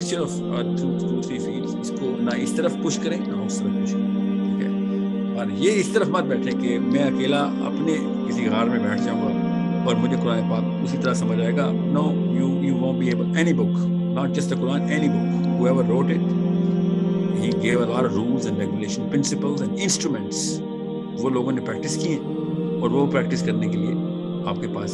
mixture of two three fields. اس کو نہ اس طرف پش کریں نہ اس طرف پش کریں, ٹھیک ہے. اور یہ اس طرف مت بیٹھیں کہ میں اکیلا اپنے کسی غار میں بیٹھ جاؤں گا اور مجھے قرآن پاک اسی طرح سمجھ آئے گا. No, you won't be able. Any book, not just the Quran, any book, whoever wrote it, he gave a lot of rules and regulation, principles and instruments. وہ لوگوں نے پریکٹس کی ہیں اور وہ پریکٹس کرنے کے لیے آپ کے پاس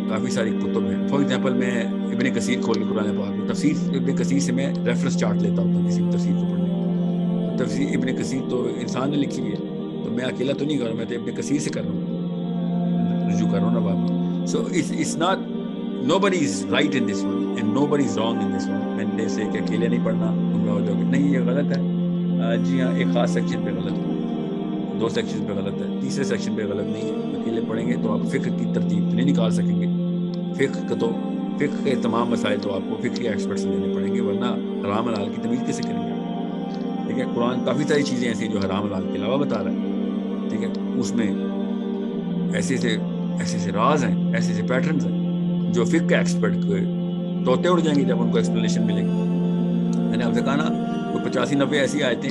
کافی ساری کتب ہیں. فار ایگزامپل میں ابن کثیر کھول کے قرآن پاک میں تفسیر ابن کثیر سے میں ریفرنس چارٹ لیتا ہوں کسی بھی تفسیر کو پڑھنے میں. تفسیر ابن کثیر تو انسان نے لکھی ہوئی ہے, تو میں اکیلا تو نہیں کر رہا ہوں, میں تو ابن کثیر سے کر رہا ہوں, رجوع کر رہا ہوں نا بابا. So it's not, nobody is right in this one and nobody is wrong in this one. میں نے سے کہ اکیلے نہیں پڑھنا گمراہ ہو جاؤ گے, نہیں, یہ غلط ہے. جی ہاں, ایک خاص سیکشن پہ غلط ہے, 2 سیکشن پہ غلط ہے, تیسرے سیکشن پہ غلط نہیں ہے. اکیلے پڑھیں گے تو آپ فقہ کی ترتیب نہیں نکال سکیں گے. فقہ کے تمام مسائل تو آپ کو فقہ ایکسپرٹ سے لینے پڑیں گے, ورنہ حرام حلال کی تمیز کیسے کریں گے. ٹھیک ہے, قرآن کافی ساری چیزیں ایسی ہیں جو حرام حلال کے علاوہ بتا رہا ہے. ٹھیک ہے, اس میں ایسے راز ہیں, ایسے پیٹرنز ہیں جو فقہ ایکسپرٹ کے طوطے اڑ جائیں گے جب ان کو ایکسپلینیشن ملے گی. میں نے آپ سے کہا نا, کوئی 85-90 ایسی آیتیں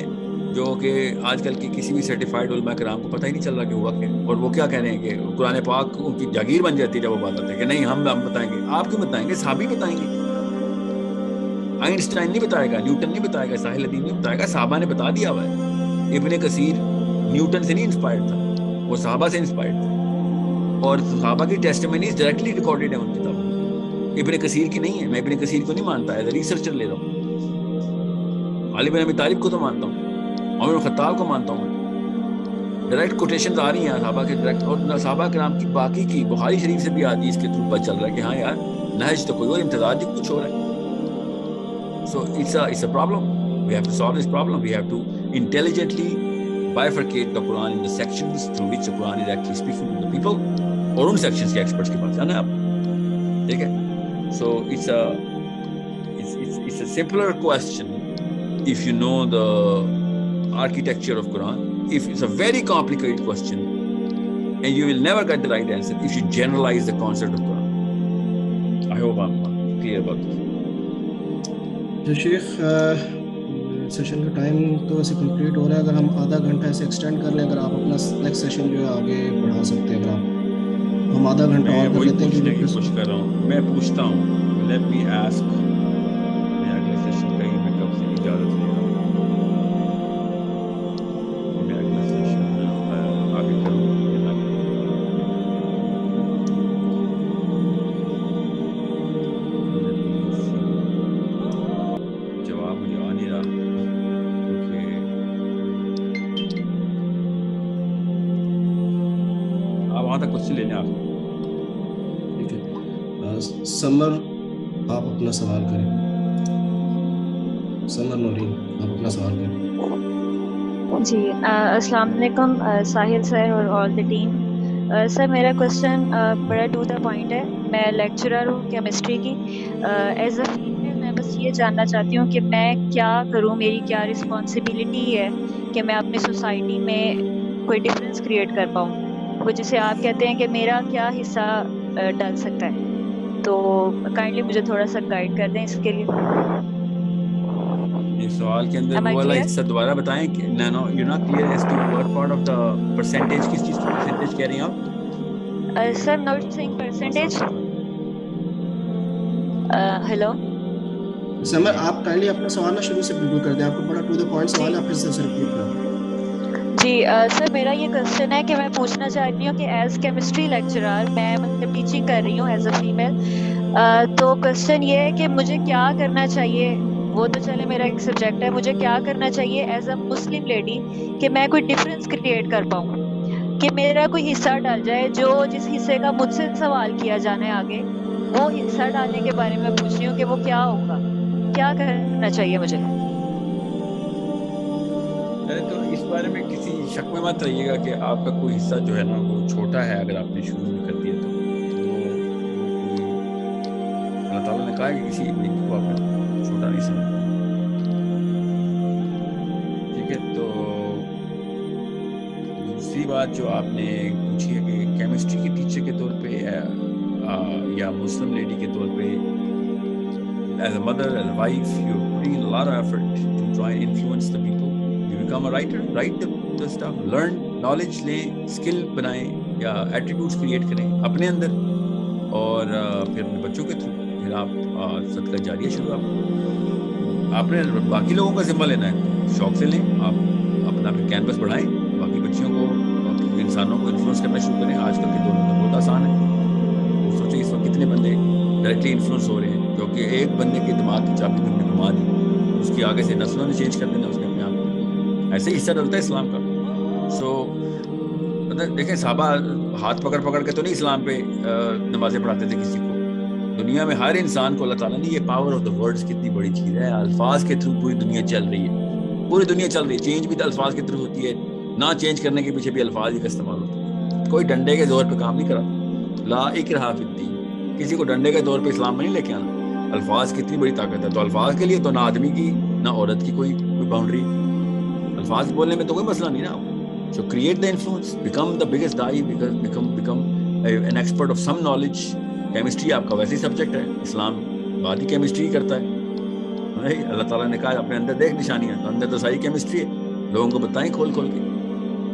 جو کہ آج کل کی کسی بھی سرٹیفائڈ علماء کرام کو پتہ ہی نہیں چل رہا کہ ہوا کیا, اور وہ کیا کہہ رہے ہیں کہ قرآن پاک ان کی جاگیر بن جاتی ہے جب وہ بات آتی ہے کہ نہیں ہم بتائیں گے. آپ کیوں بتائیں گے, صحابی بتائیں گے. آئنسٹائن نہیں بتائے گا, نیوٹن نہیں بتائے گا, ساحل الدین نہیں بتائے گا, صحابہ نے بتا دیا ہوا ہے. ابن کثیر نیوٹن سے نہیں انسپائرڈ تھا, وہ صحابہ سے انسپائرڈ تھا, اور صحابہ کی ٹیسٹیمنیز ڈائریکٹلی ریکارڈڈ ہیں ان کتابوں میں. ابن کثیر کی نہیں ہے. میں ابن کثیر کو نہیں مانتا, ایز اے ریسرچر لے رہا ہوں. علی بن ابی طالب کو تو مانتا ہوں, عمر بن خطاب کو مانتا ہوں. ڈائریکٹ کوٹیشنز آ رہی ہیں صحابہ کے ڈائریکٹ, اور صحابہ کرام کی باقی کی بخاری شریف سے بھی حدیث کے تھرو پتہ چل رہا ہے کہ ہاں یار نہج تو کوئی اور, امتزاج کچھ اور ہے. So it's a problem. We have to solve this problem. We have to intelligently bifurcate the Quran in the sections through which the Quran is actually speaking to the people. اور ان sections کے experts کے پاس جانا ہے آپ. ٹھیک ہے, so it's a simpler question if you know the architecture of Quran. If it's a very complicated question and you will never get the right answer if you generalize the concept of Quran. I hope I'm clear about this. جو شیخ session کا time تو ایسے complete ہو رہا ہے, اگر ہم آدھا گھنٹہ ایسے ایکسٹینڈ کر لیں, اگر آپ اپنا نیکسٹ سیشن جو ہے آگے بڑھا سکتے ہیں, اگر آپ ہم آدھا گھنٹہ اور کر لیتے ہیں. کہ کوشش کر رہا ہوں, میں پوچھتا ہوں, لیٹ می آسک, میں اگلے سیشن کا ہی میں کب سے اجازت لے رہا ہوں, میں اگلا سیشن آگے کروں یا نہ کروں. جواب مجھے آ نہیں رہا کیونکہ آپ وہاں تک کچھ سے لینے آپ. ٹھیک ہے, سمر آپ اپنا سوال کریں. سمر نورین آپ اپنا سوال کریں. جی السلام علیکم ساحل سر اور آل دی ٹیم. سر میرا کوشچن بڑا ٹو دا پوائنٹ ہے. میں لیکچرر ہوں کیمسٹری کی. ایز اے فیمیل میں بس یہ جاننا چاہتی ہوں کہ میں کیا کروں, میری کیا رسپانسبلٹی ہے کہ میں اپنی سوسائٹی میں کوئی ڈفرینس کریٹ کر پاؤں, وہ جسے آپ کہتے ہیں کہ میرا کیا حصہ ڈال سکتا ہے. تو کائنڈلی مجھے تھوڑا سا گائیڈ کر دیں اس کے لیے. اس سوال کے اندر وہ والا حصہ دوبارہ بتائیں کہ no you not clear as to what part of the percentage, کس چیز کی پرسنٹیج کہہ رہی ہیں آپ؟ Sir not seeing percentage. Hello Samar آپ کائنڈلی اپنا سوال نہ شروع سے بالکل کر دیں, آپ کو بڑا ٹو دا پوائنٹ سوال ہے, پھر سے ریپیٹ کریں. جی سر میرا یہ کوشچن ہے کہ میں پوچھنا چاہتی ہوں کہ ایز کیمسٹری لیکچرر میں مطلب ٹیچنگ کر رہی ہوں ایز اے فیمیل, تو کوشچن یہ ہے کہ مجھے کیا کرنا چاہیے. وہ تو چلے میرا ایک سبجیکٹ ہے, مجھے کیا کرنا چاہیے ایز اے مسلم لیڈی کہ میں کوئی ڈفرینس کریٹ کر پاؤں, کہ میرا کوئی حصہ ڈال جائے. جو جس حصے کا مجھ سے سوال کیا جانا ہے آگے, وہ حصہ ڈالنے کے بارے میں پوچھ رہی ہوں کہ وہ کیا ہوگا, کیا کرنا چاہیے مجھے. تو اس بارے میں کسی شک میں مت رہیے گا کہ آپ کا کوئی حصہ جو ہے نا وہ چھوٹا ہے. اگر آپ نے شروع میں کر دیا تو کوئی اللہ تعالیٰ نے کہا ہے کہ کسی نیکی کو آپ نے چھوٹا نہیں سمجھنا. ٹھیک ہے, تو دوسری بات جو آپ نے پوچھی ہے کہ کیمسٹری کے ٹیچر کے طور پہ یا مسلم لیڈی کے طور پہ as a mother, as a wife, you're putting in a lot of effort to try and influence the people. You become a writer, write the stuff, learn knowledge لیں, skill بنائیں یا attitudes create کریں اپنے اندر, اور پھر اپنے بچوں کے تھرو پھر آپ صدقہ جاریہ شروع آپ نے باقی لوگوں کا ذمہ لینا ہے, شوق سے لیں آپ, اپنا پھر کینوس بڑھائیں, باقی بچیوں کو باقی انسانوں کو انفلوئنس کرنا شروع کریں. آج کل کے دور میں تو بہت آسان ہے. سوچیں اس وقت کتنے بندے ڈائریکٹلی انفلوئنس ہو رہے ہیں, کیونکہ ایک بندے کے دماغ کی چابی ہم نے گھما دی, اس کی آگے سے نسلوں نے چینج کر دینا اس نے اپنے آپ کو. ایسے ہی حصہ ڈلتا ہے اسلام کا. سو دیکھیں صحابہ ہاتھ پکڑ پکڑ کے تو نہیں اسلام پہ نمازیں پڑھاتے تھے کسی کو. دنیا میں ہر انسان کو اللہ تعالیٰ نے, یہ پاور آف دا ورڈز کتنی بڑی چیز ہے, الفاظ کے تھرو پوری دنیا چل رہی ہے, پوری دنیا چل رہی ہے. چینج بھی تو الفاظ کے تھرو ہوتی ہے, نہ چینج کرنے کے پیچھے بھی الفاظ ہی کا استعمال ہوتا ہے. کوئی ڈنڈے کے زور پہ کام نہیں کرا, لا اکراہ فی الدین, کسی کو ڈنڈے کے طور پہ اسلام میں نہیں لے کے آنا. الفاظ کتنی بڑی طاقت ہے, تو الفاظ کے لیے تو نہ آدمی کی نہ عورت کی کوئی باؤنڈری. الفاظ بولنے میں تو کوئی مسئلہ نہیں نا. So create the influence, become the biggest da'i, become an expert of some knowledge. Chemistry آپ کا ویسے ہی سبجیکٹ ہے, اسلام بات ہی کیمسٹری کرتا ہے. اللہ تعالیٰ نے کہا اپنے اندر دیکھ نشانیاں, تو اندر تو ساری کیمسٹری ہے, لوگوں کو بتائیں کھول کھول کے.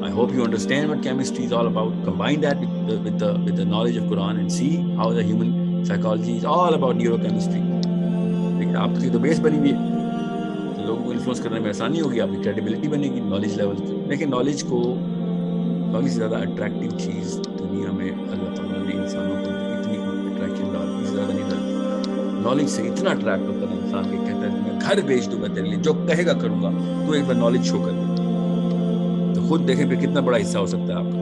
I hope you understand what chemistry is all about. Combine that with the knowledge of Quran and see how the human psychology is all about neurochemistry. لیکن آپ کی تو بیس بنی ہوئی ہے, لوگوں کو انفلوئنس کرنے میں آسانی ہوگی, آپ کی کریڈیبلٹی بنے گی نالج لیول کی. لیکن نالج کو سب سے زیادہ اٹریکٹیو چیز دنیا میں اللہ تعالیٰ نے انسانوں کو اتنی اٹریکشن ڈالی, اس سے زیادہ نہیں ڈالی. نالج سے اتنا اٹریکٹ ہوتا ہے انسان کے, کہتا ہے میں گھر بیچ دوں گا تیرے لیے, جو کہے گا کروں گا, تو ایک بار نالج شو کر دے. تو خود دیکھیں پھر کتنا بڑا حصہ ہو سکتا ہے آپ کا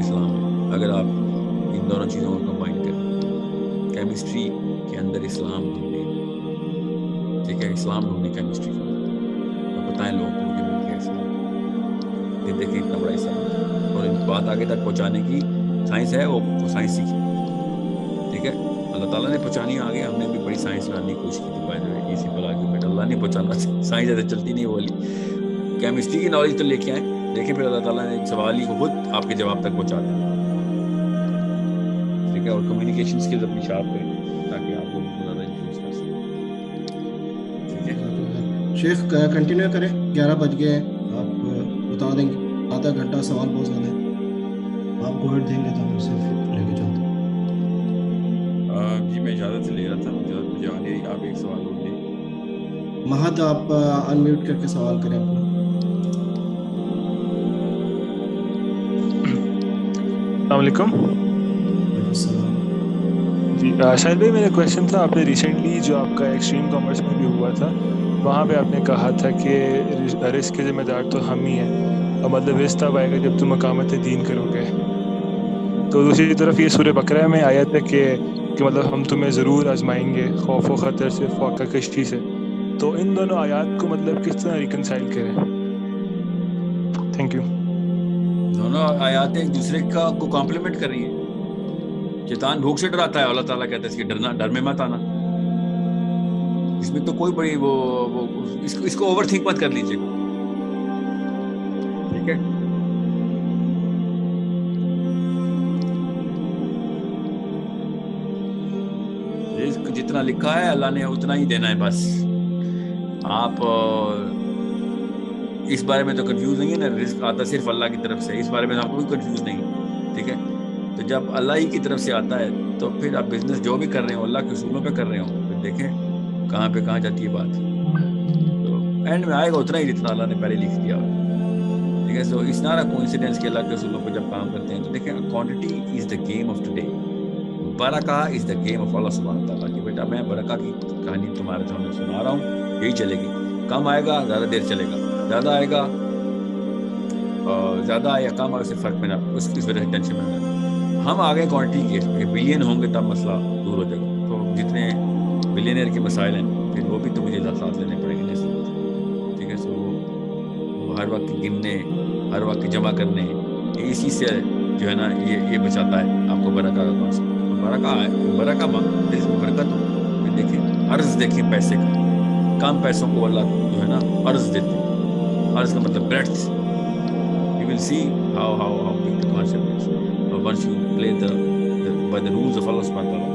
اسلام میں, اگر آپ ان دونوں چیزوں کو کمبائن کریں. کیمسٹری کے اندر اسلام ڈھونڈیں, ٹھیک ہے, اسلام ڈھونڈیں کیمسٹری کا, اور بتائیں لوگوں کو مجھے مل گیا اسلام. یہ دیکھیں اتنا بڑا حصہ, اور بات آگے تک پہنچانے کی سائنس ہے, وہ سائنس سیکھی, ٹھیک ہے. اللہ تعالیٰ نے پہنچانی آگے, ہم نے بھی بڑی سائنس لانے کی کوشش کی تھی, بائی دا وے, اسی پر آگے بیٹا اللہ نہیں پہنچانا, سائنس ایسے چلتی نہیں بولی. کیمسٹری کی نالج تو لے کے آئیں, دیکھیں پھر اللہ تعالیٰ نے سوال ہی کو خود آپ کے جواب تک پہنچا دیں, ٹھیک ہے. اور کمیونیکیشن اسکلز اپنی شارپ کریں تاکہ آپ لوگوں کو زیادہ انفلوئنس کر سکیں, ٹھیک ہے. شیخ کنٹینیو کریں, 11 بج گئے, آپ بتا دیں گے, آدھا گھنٹہ سوال بہت زیادہ ہے, آپ گوڈ دیں گے تو ہم اسے لے کے چلتے ہیں. جی میں اجازت لے رہا تھا, مجھے آ نہیں, آپ ایک سوال اور لیں. مہد آپ انمیوٹ کر کے سوال کریں اپنا. السلام علیکم. جی شاہد بھائی, میرا کویشچن تھا, آپ نے ریسنٹلی جو آپ کا ایکسٹریم کامرس میں بھی ہوا تھا, وہاں پہ آپ نے کہا تھا کہ رزق کے ذمہ دار تو ہم ہی ہیں, اور مطلب رزق تب آئے گا جب تم اقامت دین کرو گے. تو دوسری طرف یہ سورہ بقرہ میں آیت ہے کہ مطلب ہم تمہیں ضرور آزمائیں گے خوف و خطر سے, فوقہ کشتی سے. تو ان دونوں آیات کو مطلب کس طرح ریکنسائل کریں؟ Thank you. دونوں آیات ایک دوسرے کو کمپلیمنٹ کر رہی ہیں. شیطان بھوک سے ڈراتا ہے, اللہ تعالیٰ کہتا ہے اس کے ڈر میں مت آنا. اس میں تو کوئی بڑی وہ اس کو اوور تھنک مت کر لیجیے گا, ٹھیک ہے. رزق جتنا لکھا ہے اللہ نے اتنا ہی دینا ہے بس. آپ اس بارے میں تو کنفیوز نہیں ہے نا, رزق آتا صرف اللہ کی طرف سے, اس بارے میں آپ کوئی کنفیوز نہیں, ٹھیک ہے. تو جب اللہ ہی کی طرف سے آتا ہے تو پھر آپ بزنس جو بھی کر رہے ہو اللہ کے اصولوں پہ کر رہے ہو, پھر دیکھیں کہاں پہ کہاں جاتی ہے بات. تو اینڈ میں آئے گا اتنا ہی جتنا اللہ نے پہلے لکھ دیا, ٹھیک ہے. سو اس نارا کوئنسیڈنس کے اللہ کے اصولوں پہ جب کام کرتے ہیں تو دیکھیں quantity is the game of today, برکہ is the game of Allah سبحانہ تعالیٰ. کہ بیٹا میں برکہ کی کہانی تمہارے سامنے سنا رہا ہوں, یہی چلے گی. کم آئے گا زیادہ دیر چلے گا, زیادہ آئے گا زیادہ آئے یا کم آئے, اس سے فرق میں نہ, اس وجہ سے ٹینشن میں نہ. ہم آگے کوانٹٹی کے بلین ہوں گے تب مسئلہ دور ہو جائے گا. تو جتنے بلینئر کے مسائل ہیں پھر وہ بھی تو مجھے ساتھ لینے پڑیں گے, ٹھیک ہے. سو وہ ہر وقت گننے, ہر وقت جمع کرنے, اسی سے جو ہے نا یہ بچاتا ہے آپ کو برکہ کا کانسیپٹ. برکہ ہے, برکہ برکت ہو. دیکھیں عرض, دیکھیں پیسے کا, کم پیسوں کو اللہ جو ہے نا عرض دیتے ہیں. عرض کا مطلب breadth. You will see how big the concept is. Once you play by the rules of Allah subhanahu wa ta'ala,